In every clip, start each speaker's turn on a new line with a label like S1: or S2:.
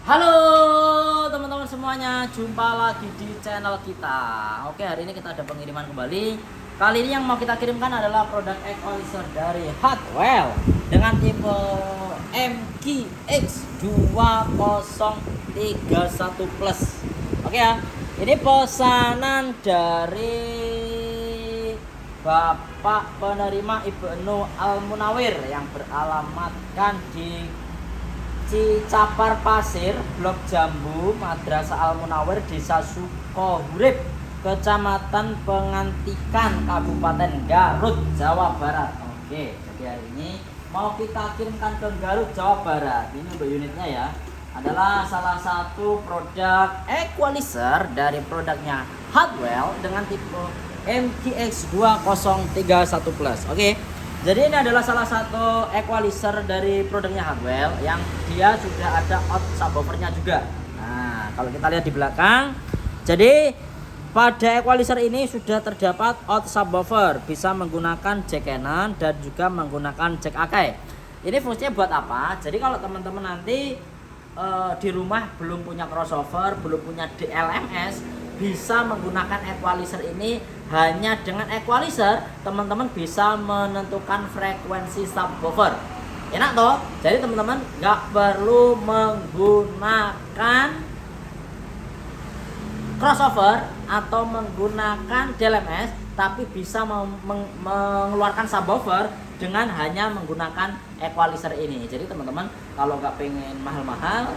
S1: Halo teman-teman semuanya, jumpa lagi di channel kita. Oke, hari ini kita ada pengiriman kembali. Kali ini yang mau kita kirimkan adalah produk equalizer dari Hardwell dengan tipe MKX 2031 Plus. Oke ya, ini pesanan dari Bapak penerima Ibnu Al-Munawir yang beralamatkan di Cicapar Pasir, Blok Jambu, Madrasah Al-Munawir, Desa Sukohurip, Kecamatan Pengantikan, Kabupaten Garut, Jawa Barat. Oke, jadi hari ini mau kita kirimkan ke Garut, Jawa Barat. Ini untuk unitnya ya, adalah salah satu produk equalizer dari produknya Hardwell dengan tipe MKX 2031 Plus. Oke. Jadi ini adalah salah satu equalizer dari produknya Hardwell yang dia sudah ada out subwoofernya juga. Nah, kalau kita lihat di belakang, jadi pada equalizer ini sudah terdapat out subwoofer, bisa menggunakan jack Canon dan juga menggunakan jack Akai. Ini fungsinya buat apa? Jadi kalau teman-teman nanti di rumah belum punya crossover, belum punya DLMS, bisa menggunakan equalizer ini. Hanya dengan equalizer teman-teman bisa menentukan frekuensi subwoofer. Enak toh? Jadi teman-teman nggak perlu menggunakan crossover atau menggunakan DLMS, tapi bisa mengeluarkan subwoofer dengan hanya menggunakan equalizer ini. Jadi teman-teman kalau nggak pengen mahal-mahal,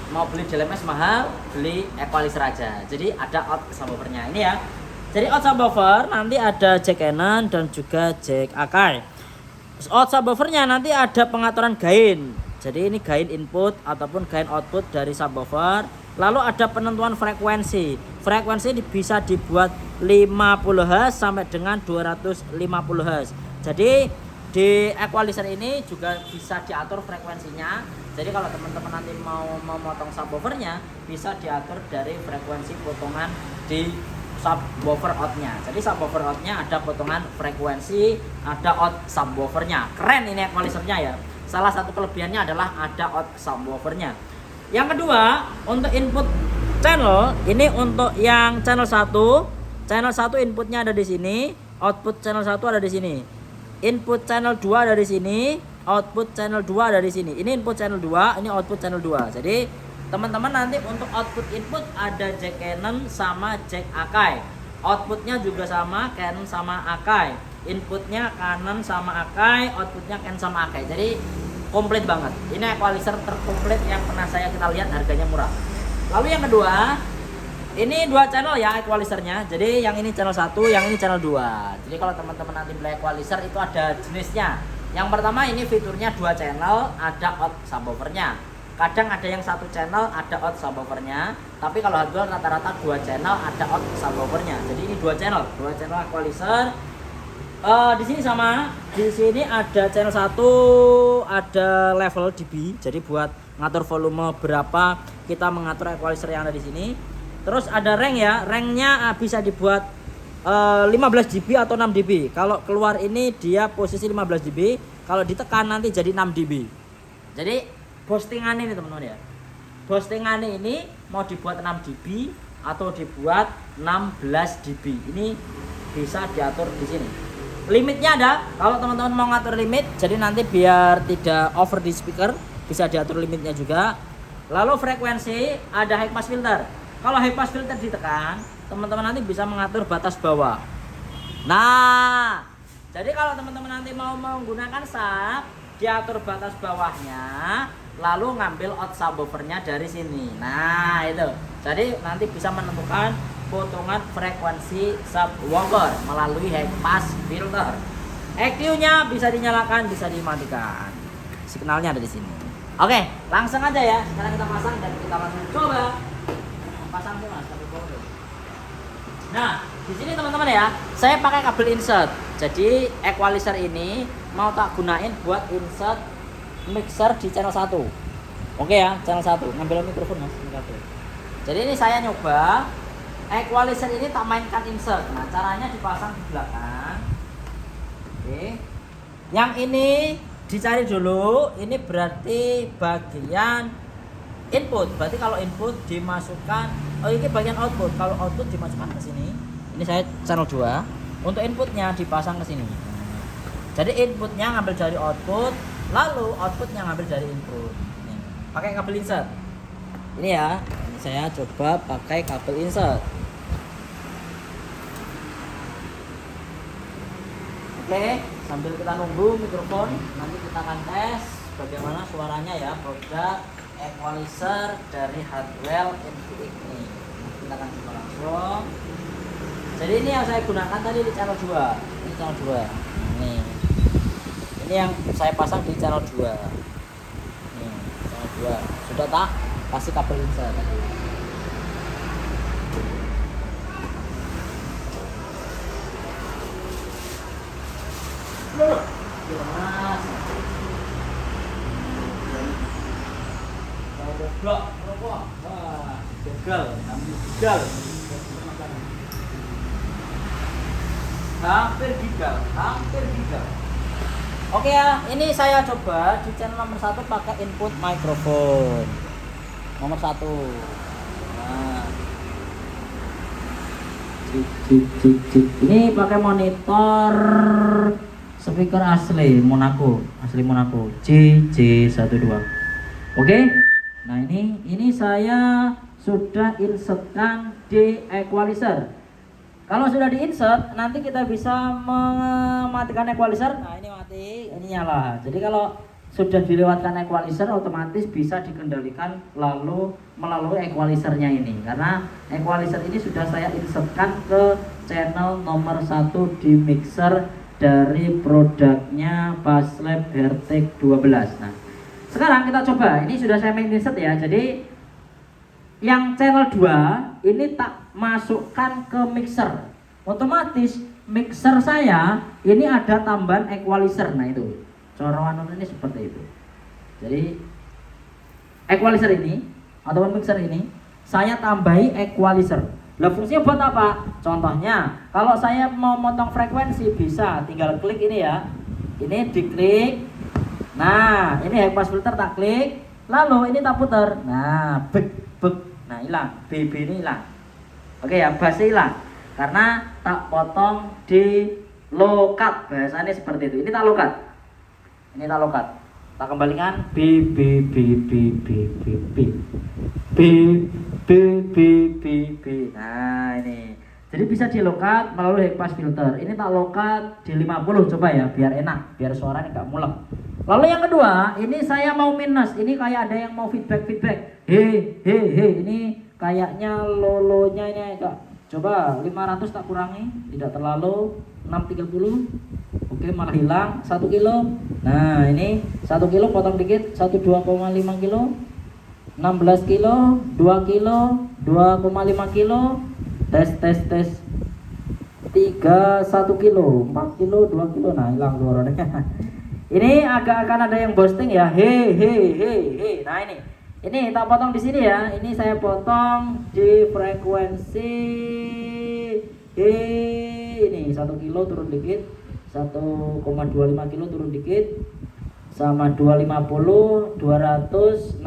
S1: mau beli DLMS mahal, beli equalizer aja. Jadi ada out subwoofernya ini ya. Jadi out subwoofer nanti ada jack Canon dan juga jack Akai. Out subwoofernya nanti ada pengaturan gain. Jadi ini gain input ataupun gain output dari subwoofer. Lalu ada penentuan frekuensi. Frekuensi ini bisa dibuat 50 Hz sampai dengan 250 Hz. Jadi di equalizer ini juga bisa diatur frekuensinya. Jadi kalau teman-teman nanti mau memotong subwoofernya, bisa diatur dari frekuensi potongan di subwoofer outnya. Jadi subwoofer outnya ada potongan frekuensi, ada out subwoofernya. Keren ini equalizernya ya. Salah satu kelebihannya adalah ada out subwoofernya. Yang kedua, untuk input channel, ini untuk yang channel 1. Channel 1 inputnya ada di sini, output channel 1 ada di sini. Input channel 2 ada di sini, output channel 2 ada di sini. Ini input channel 2, ini output channel 2. Jadi teman-teman nanti untuk output input ada jack Canon sama jack Akai. Outputnya juga sama Canon sama Akai. Inputnya Canon sama Akai, outputnya Canon sama Akai. Jadi komplit banget. Ini equalizer terkomplit yang pernah kita lihat, harganya murah. Lalu yang kedua, ini dua channel ya equalizernya. Jadi yang ini channel 1, yang ini channel 2. Jadi kalau teman-teman nanti beli equalizer itu ada jenisnya. Yang pertama ini fiturnya 2 channel, ada out subwoofernya. Kadang ada yang 1 channel ada out subwoofernya, tapi kalau Hardwell rata-rata 2 channel ada out subwoofernya. Jadi ini 2 channel equalizer. Di sini sama, di sini ada channel 1, ada level dB. Jadi buat ngatur volume berapa kita mengatur equalizer yang ada di sini. Terus ada rank ya, ranknya bisa dibuat 15 dB atau 6 dB. Kalau keluar ini dia posisi 15 dB, kalau ditekan nanti jadi 6 dB. Jadi postingan ini teman-teman ya, postingan ini mau dibuat 6 dB atau dibuat 16 dB. Ini bisa diatur di sini. Limitnya ada. Kalau teman-teman mau ngatur limit, jadi nanti biar tidak over di speaker, bisa diatur limitnya juga. Lalu frekuensi ada high pass filter. Kalau high pass filter ditekan, teman-teman nanti bisa mengatur batas bawah. Nah, jadi kalau teman-teman nanti mau menggunakan sub, diatur batas bawahnya, lalu ngambil out subwoofernya dari sini. Nah itu, jadi nanti bisa menentukan potongan frekuensi subwoofer melalui high pass filter. EQ-nya bisa dinyalakan, bisa dimatikan. Signalnya ada di sini. Oke, langsung aja ya. Sekarang kita pasang dan kita langsung coba pasang tuh mas. Nah, di sini teman-teman ya, saya pakai kabel insert. Jadi equalizer ini mau tak gunain buat insert mixer di channel 1. Oke ya, channel 1. Ngambil mikrofon mas. Jadi ini saya nyoba equalizer ini tak mainkan insert. Nah, caranya dipasang di belakang. Oke. Yang ini dicari dulu, ini berarti bagian input. Berarti kalau input dimasukkan, oh ini bagian output. Kalau output dimasukkan ke sini. Ini saya channel 2. Untuk inputnya dipasang ke sini. Jadi inputnya ngambil dari output, lalu outputnya ngambil dari input. Nih, pakai kabel insert. Ini ya. Ini saya coba pakai kabel insert. Oke, sambil kita nunggu mikrofon, nanti kita akan tes bagaimana suaranya ya, produk equalizer dari Hardwell NVX ini. Kita akan coba langsung. Jadi ini yang saya gunakan tadi di channel 2. Ini channel 2. Ini yang saya pasang di channel 2. Nih, channel 2. Sudah tak? Kasih kabel insert tadi. Mas. Goblok, rokok. Wah, gagal, gagal. Hampir gigal. Oke ya, ini saya coba di channel nomor 1 pakai input mikrofon. Nomor 1. Nah. Ini pakai monitor speaker asli Monaco JJ12. Oke. Nah, ini saya sudah insertkan di equalizer. Kalau sudah di-insert, nanti kita bisa mematikan equalizer. Nah, ini mati, ini nyala. Jadi kalau sudah dilewatkan equalizer, otomatis bisa dikendalikan lalu melalui equalizernya ini. Karena equalizer ini sudah saya insertkan ke channel nomor 1 di mixer dari produknya Baslab Herteg 12. Nah, sekarang kita coba. Ini sudah saya insert ya. Jadi yang channel 2 ini tak masukkan ke mixer, otomatis mixer saya ini ada tambahan equalizer. Nah, itu corowan ini seperti itu. Jadi equalizer ini atau mixer ini saya tambahi equalizer. Lah, fungsinya buat apa? Contohnya kalau saya mau motong frekuensi bisa tinggal klik ini ya. Ini diklik. Nah, ini high pass filter tak klik, lalu ini tak putar. Nah, nah hilang, BB ini hilang. Oke ya, bass hilang karena tak potong di low cut, bahasanya seperti itu. Ini tak low cut, tak kembalikan B. Nah, ini jadi bisa di low cut melalui high pass filter. Ini tak low cut di 50, coba ya, biar enak, biar suaranya nggak mulek. Lalu yang kedua, ini saya mau minus. Ini kayak ada yang mau feedback. Ini kayaknya lolonya ini agak. Coba 500 tak kurangi, tidak terlalu. 630. Oke, malah hilang 1 kilo. Nah, ini 1 kilo potong dikit, 2,5 kilo. 16 kilo, 2 kilo, 2,5 kilo. Tes 3, 1 kilo, 4 kilo, 2 kilo. Nah, hilang suaranya. Ini akan ada yang boosting ya. Nah, ini tak potong di sini ya. Ini saya potong di frekuensi ini 1 kilo turun dikit, 1,25 kilo turun dikit, sama 250, 260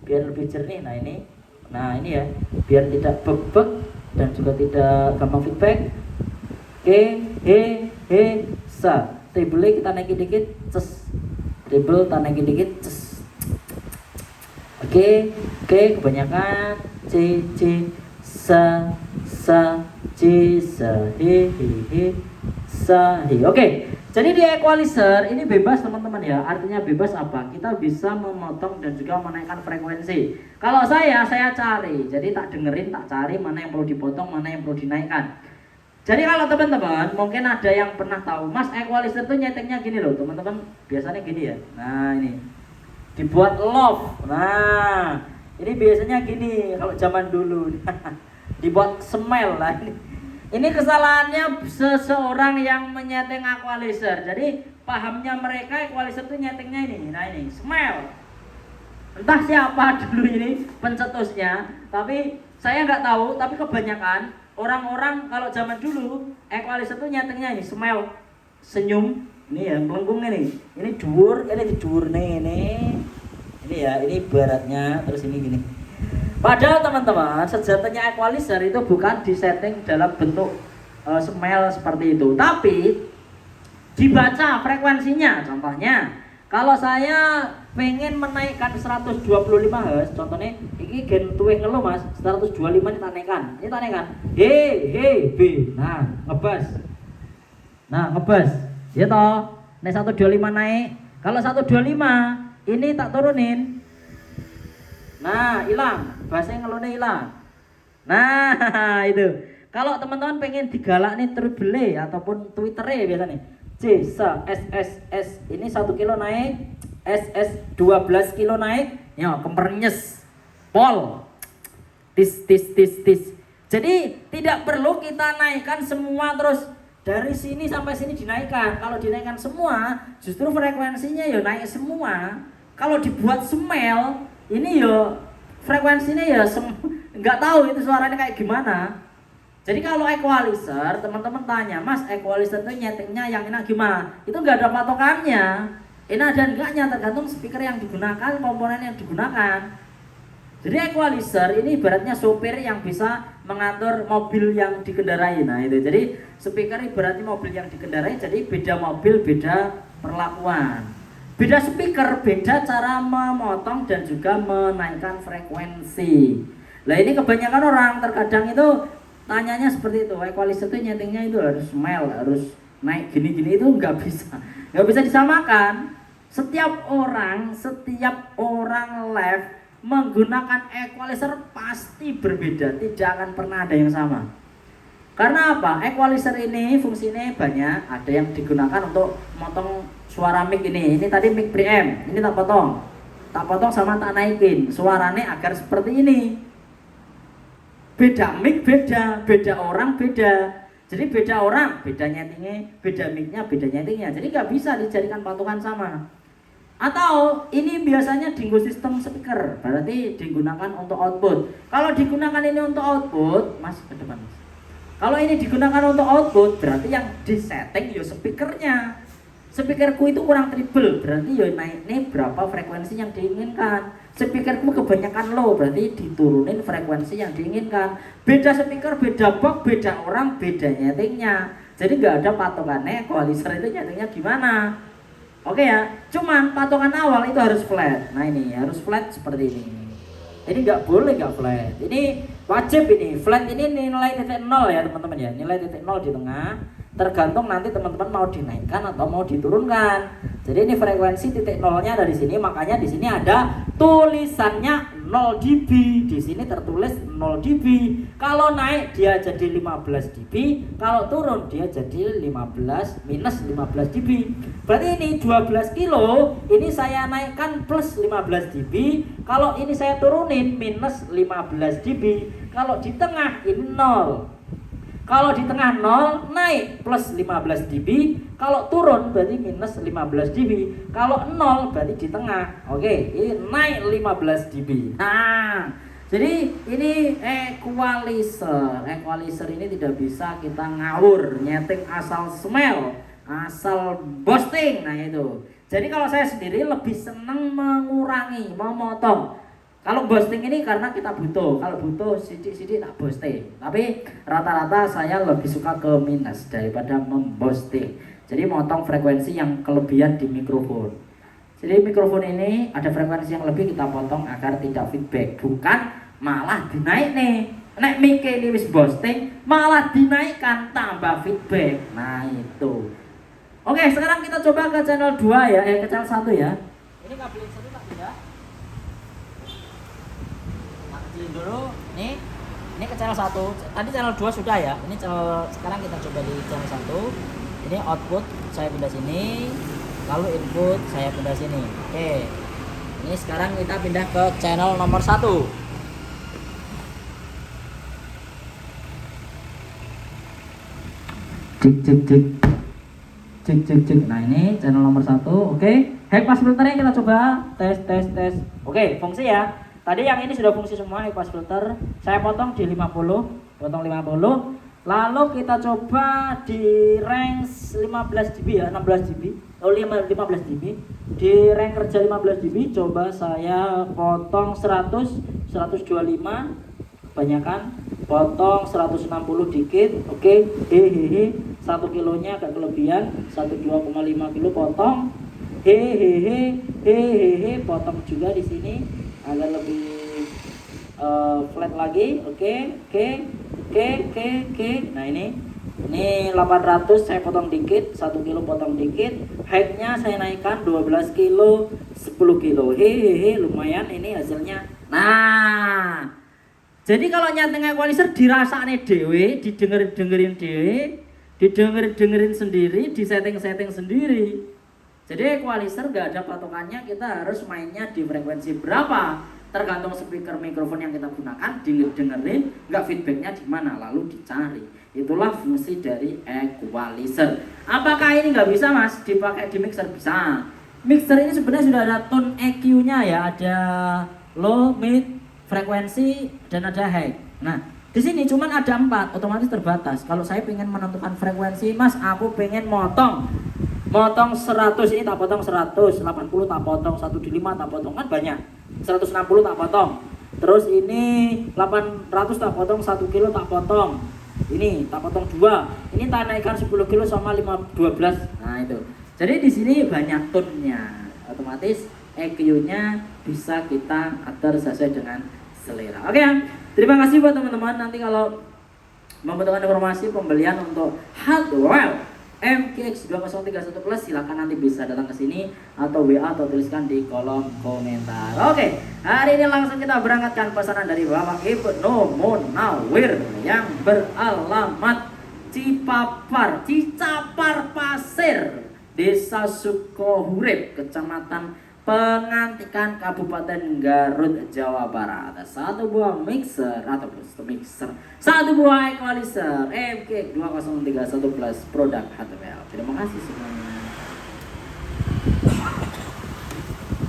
S1: biar lebih jernih. Nah ini ya, biar tidak bek dan juga tidak gampang feedback. Sa. Treble kita naikin dikit, ces. Treble kita naikin dikit, ces. Oke, kebanyakan C, sa, C, sa, he, sa, he. Oke, jadi di equalizer ini bebas teman-teman ya. Artinya bebas apa? Kita bisa memotong dan juga menaikkan frekuensi. Kalau saya cari, jadi tak dengerin, tak cari mana yang perlu dipotong, mana yang perlu dinaikkan. Jadi kalau teman-teman mungkin ada yang pernah tahu, Mas, equalizer tuh nyeteknya gini loh teman-teman, biasanya gini ya. Nah, ini dibuat love. Nah, ini biasanya gini kalau zaman dulu. Dibuat smile lah. Ini kesalahannya seseorang yang menyeting equalizer. Jadi pahamnya mereka equalizer tuh nyetingnya ini. Nah, ini smile. Entah siapa dulu ini pencetusnya, tapi saya nggak tahu. Tapi kebanyakan orang-orang kalau zaman dulu equalizer tuh nyetingnya ini smile, senyum. Ini ya melengkung ini dhuwur, ini dhuwur ini Ini ya, ini baratnya, terus ini gini. Padahal teman-teman, sejatinya equalizer itu bukan disetting dalam bentuk smell seperti itu, tapi dibaca frekuensinya. Contohnya, kalau saya pengen menaikkan 125 Hz, contohnya ini gen tuwih ngeluh Mas, 125 ini tanaikan. Ini tanaikan. B. Nah, ngebas. Nah, ngebas. Ya toh. Nek 125 naik. Kalau 125 ini tak turunin. Nah, hilang. Bassnya ngeluhnya hilang. Nah, itu. Kalau teman-teman pengen digalak nih treble ataupun twitternya biasanya C, S, ini 1 kilo naik, SS 12 kilo naik, ya kempernyes, pol, tis. Jadi tidak perlu kita naikkan semua terus dari sini sampai sini dinaikkan. Kalau dinaikkan semua, justru frekuensinya ya naik semua. Kalau dibuat semel, ini ya frekuensinya ya nggak tahu itu suaranya kayak gimana. Jadi kalau equalizer, teman-teman tanya, Mas, equalizer itu nyetingnya yang enak gimana? Itu nggak ada patokannya. Enak dan enggaknya tergantung speaker yang digunakan, komponen yang digunakan. Jadi equalizer ini ibaratnya sopir yang bisa mengatur mobil yang dikendarai. Nah itu, jadi speaker ibaratnya mobil yang dikendarai, jadi beda mobil, beda perlakuan. Beda speaker, beda cara memotong dan juga menaikkan frekuensi. Nah ini kebanyakan orang terkadang itu tanyanya seperti itu, equalizer itu nyetingnya itu harus smell, harus naik gini-gini, itu nggak bisa disamakan. Setiap orang live menggunakan equalizer pasti berbeda, tidak akan pernah ada yang sama. Karena apa? Equalizer ini fungsinya banyak, ada yang digunakan untuk motong suara mic ini tadi mic preamp, ini tak potong sama tak naikin, suaranya agar seperti ini. Beda mic beda orang beda. Jadi beda orang, beda nyetingnya, beda micnya, beda nyetingnya. Jadi nggak bisa dijadikan patokan sama. Atau ini biasanya dinggo sistem speaker, berarti digunakan untuk output. Kalau digunakan ini untuk output, Mas ke depan. Mas. Kalau ini digunakan untuk output, berarti yang disetting ya speakernya. Speakerku itu kurang treble, berarti ya naiknya berapa frekuensi yang diinginkan. Speakerku kebanyakan low, berarti diturunin frekuensi yang diinginkan. Beda speaker, beda box, beda orang, beda nyetingnya. Jadi nggak ada patokannya equalizer itu nyetingnya gimana. Oke ya, cuman patokan awal itu harus flat. Nah ini harus flat seperti ini. Ini nggak boleh nggak flat. Ini wajib ini flat, ini nilai titik nol ya teman-teman ya. Nilai titik nol di tengah. Tergantung nanti teman-teman mau dinaikkan atau mau diturunkan. Jadi ini frekuensi titik nolnya dari sini, makanya di sini ada tulisannya 0 dB. Di sini tertulis 0 dB. Kalau naik dia jadi 15 dB, kalau turun dia jadi minus 15 dB. Berarti ini 12 kilo, ini saya naikkan plus 15 dB. Kalau ini saya turunin minus 15 dB. Kalau di tengah ini 0. Kalau di tengah 0 naik plus 15 dB, kalau turun berarti minus 15 dB. Kalau 0 berarti di tengah. Oke, ini naik 15 dB. Nah, jadi ini equalizer. Equalizer ini tidak bisa kita ngawur, nyeting asal smell, asal boosting. Nah itu. Jadi kalau saya sendiri lebih senang mengurangi, memotong. Kalau boosting ini karena kita butuh, kalau butuh sidik-sidik tak boosting. Tapi rata-rata saya lebih suka ke minus daripada memboosting. Jadi motong frekuensi yang kelebihan di mikrofon. Jadi mikrofon ini ada frekuensi yang lebih kita potong agar tidak feedback. Bukan malah dinaik nih. Nek mic ini wis boosting, malah dinaikkan tambah feedback. Nah itu. Oke, sekarang kita coba ke channel 2 ya, ke channel 1 ya. Ini kabel yang satu tak pindah. Dulu ini ke channel 1. Tadi channel 2 sudah ya. Ini channel, sekarang kita coba di channel 1. Ini output saya pindah sini, lalu input saya pindah sini. Oke. Ini sekarang kita pindah ke channel nomor 1. Cek. Nah, ini channel nomor 1. Oke. High pass filternya kita coba tes. Oke, fungsi ya. Tadi yang ini sudah fungsi semua, high pass filter. Saya potong di 50, potong 50. Lalu kita coba di range 15 dB ya, 16 dB. Oh 15 dB. Di rank kerja 15 dB coba saya potong 100, 125 kebanyakan, potong 160 dikit. Oke, hehehe. 1 kilonya agak kelebihan, 12,5 kilo potong. Hehehe, potong juga di sini agak lebih flat lagi. Oke. Nah ini 800 saya potong dikit, 1 kilo potong dikit. Height-nya saya naikkan 12 kilo, 10 kilo. Hehehe, lumayan ini hasilnya. Nah, jadi kalau nyateng equalizer dirasane dhewe, didengerin dhewe, didengerin sendiri, disetting sendiri. Jadi equalizer gak ada patokannya, kita harus mainnya di frekuensi berapa, tergantung speaker mikrofon yang kita gunakan, dengerin nggak feedbacknya di mana, lalu dicari. Itulah fungsi dari equalizer. Apakah ini nggak bisa mas dipakai di mixer? Bisa. Mixer ini sebenarnya sudah ada tone EQ-nya ya, ada low, mid, frekuensi, dan ada high. Nah di sini cuman ada 4, otomatis terbatas. Kalau saya pengen menentukan frekuensi, mas aku pengen motong 100, ini tak potong 100, 80 tak potong, 125 tak potong, kan banyak. 160 tak potong. Terus ini 800 tak potong, 1 kilo tak potong. Ini tak potong 2. Ini tak naikkan 10 kilo sama 12. Nah itu. Jadi di sini banyak tone-nya. Otomatis EQ-nya bisa kita atur sesuai dengan selera. Oke ya. Terima kasih buat teman-teman. Nanti kalau membutuhkan informasi pembelian untuk hardware MKX 2031 Plus, silakan nanti bisa datang ke sini atau WA atau tuliskan di kolom komentar. Oke, hari ini langsung kita berangkatkan pesanan dari Bapak Ibnu Munawir yang beralamat Cicapar Pasir, Desa Sukohurip, Kecamatan Pengantikan, Kabupaten Garut, Jawa Barat. Ada 1 buah mixer atau mixer, 1 buah equalizer MK 2031 Plus produk HTWL. Terima kasih semuanya.